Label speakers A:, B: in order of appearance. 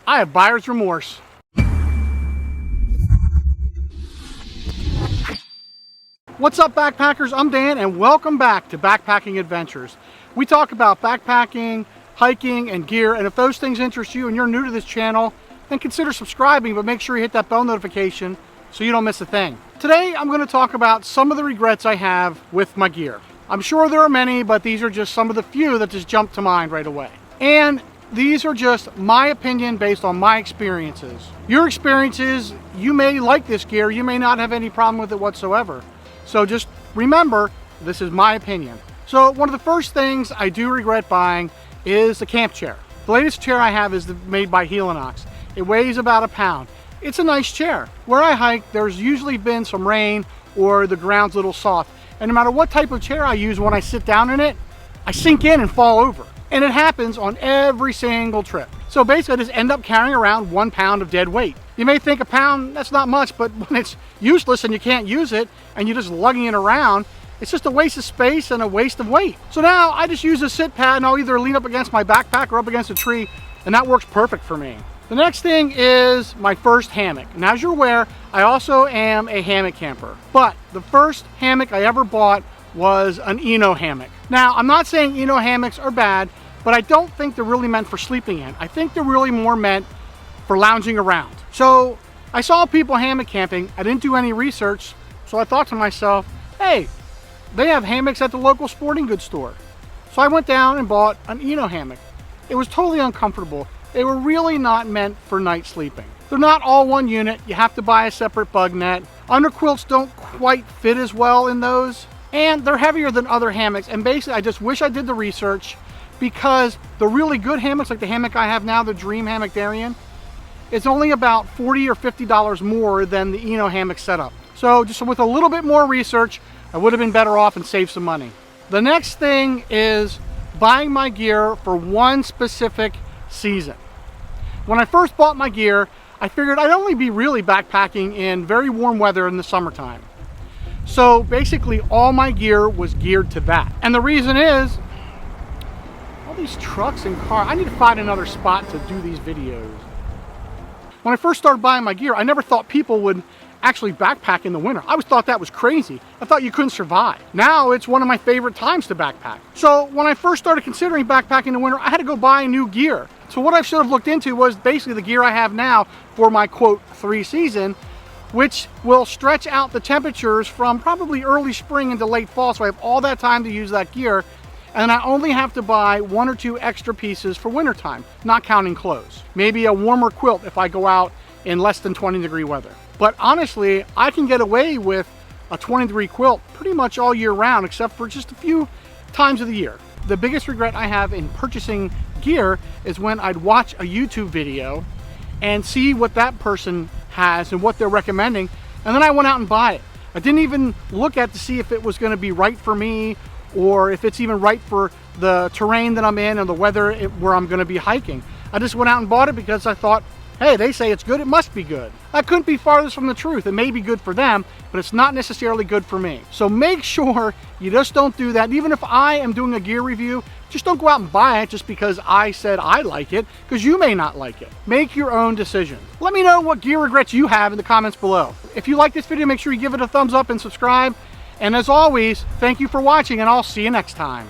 A: I have buyer's remorse. What's up, backpackers? I'm Dan, and welcome back to Backpacking Adventures. We talk about backpacking, hiking, and gear, and if those things interest you and you're new to this channel, then consider subscribing, but make sure you hit that bell notification so you don't miss a thing. Today, I'm going to talk about some of the regrets I have with my gear. I'm sure there are many, but these are just some of the few that just jump to mind right away. And these are just my opinion based on my experiences. Your experiences, you may like this gear, you may not have any problem with it whatsoever. So just remember, this is my opinion. So one of the first things I do regret buying is the camp chair. The latest chair I have is made by Helinox. It weighs about a pound. It's a nice chair. Where I hike, there's usually been some rain or the ground's a little soft. And no matter what type of chair I use, when I sit down in it, I sink in and fall over. And it happens on every single trip. So basically I just end up carrying around 1 pound of dead weight. You may think a pound, that's not much, but when it's useless and you can't use it and you're just lugging it around, it's just a waste of space and a waste of weight. So now I just use a sit pad and I'll either lean up against my backpack or up against a tree, and that works perfect for me. The next thing is my first hammock. And as you're aware, I also am a hammock camper. But the first hammock I ever bought was an Eno hammock. Now, I'm not saying Eno hammocks are bad, but I don't think they're really meant for sleeping in. I think they're really more meant for lounging around. So I saw people hammock camping. I didn't do any research, so I thought to myself, hey, they have hammocks at the local sporting goods store. So I went down and bought an Eno hammock. It was totally uncomfortable. They were really not meant for night sleeping. They're not all one unit. You have to buy a separate bug net. Under quilts don't quite fit as well in those, and they're heavier than other hammocks. And basically, I just wish I did the research, because the really good hammocks, like the hammock I have now, the Dream Hammock Darien, it's only about $40 or $50 more than the Eno hammock setup. So just with a little bit more research, I would have been better off and saved some money. The next thing is buying my gear for one specific season. When I first bought my gear, I figured I'd only be really backpacking in very warm weather in the summertime. So basically all my gear was geared to that. And the reason is, all these trucks and cars, I need to find another spot to do these videos. When I first started buying my gear, I never thought people would actually backpack in the winter. I always thought that was crazy. I thought you couldn't survive. Now it's one of my favorite times to backpack. So when I first started considering backpacking in the winter, I had to go buy new gear. So what I should have looked into was basically the gear I have now for my quote 3 season, which will stretch out the temperatures from probably early spring into late fall. So I have all that time to use that gear. And I only have to buy 1 or 2 extra pieces for wintertime, not counting clothes. Maybe a warmer quilt if I go out in less than 20-degree weather. But honestly, I can get away with a 20-degree quilt pretty much all year round, except for just a few times of the year. The biggest regret I have in purchasing gear is when I'd watch a YouTube video and see what that person has and what they're recommending, and then I went out and buy it. I didn't even look at to see if it was going to be right for me, or if it's even right for the terrain that I'm in and the weather where I'm going to be hiking. I just went out and bought it because I thought, hey, they say it's good, it must be good. That couldn't be farthest from the truth. It may be good for them, but it's not necessarily good for me. So make sure you just don't do that. Even if I am doing a gear review, just don't go out and buy it just because I said I like it, because you may not like it. Make your own decision. Let me know what gear regrets you have in the comments below. If you like this video, make sure you give it a thumbs up and subscribe. And as always, thank you for watching, and I'll see you next time.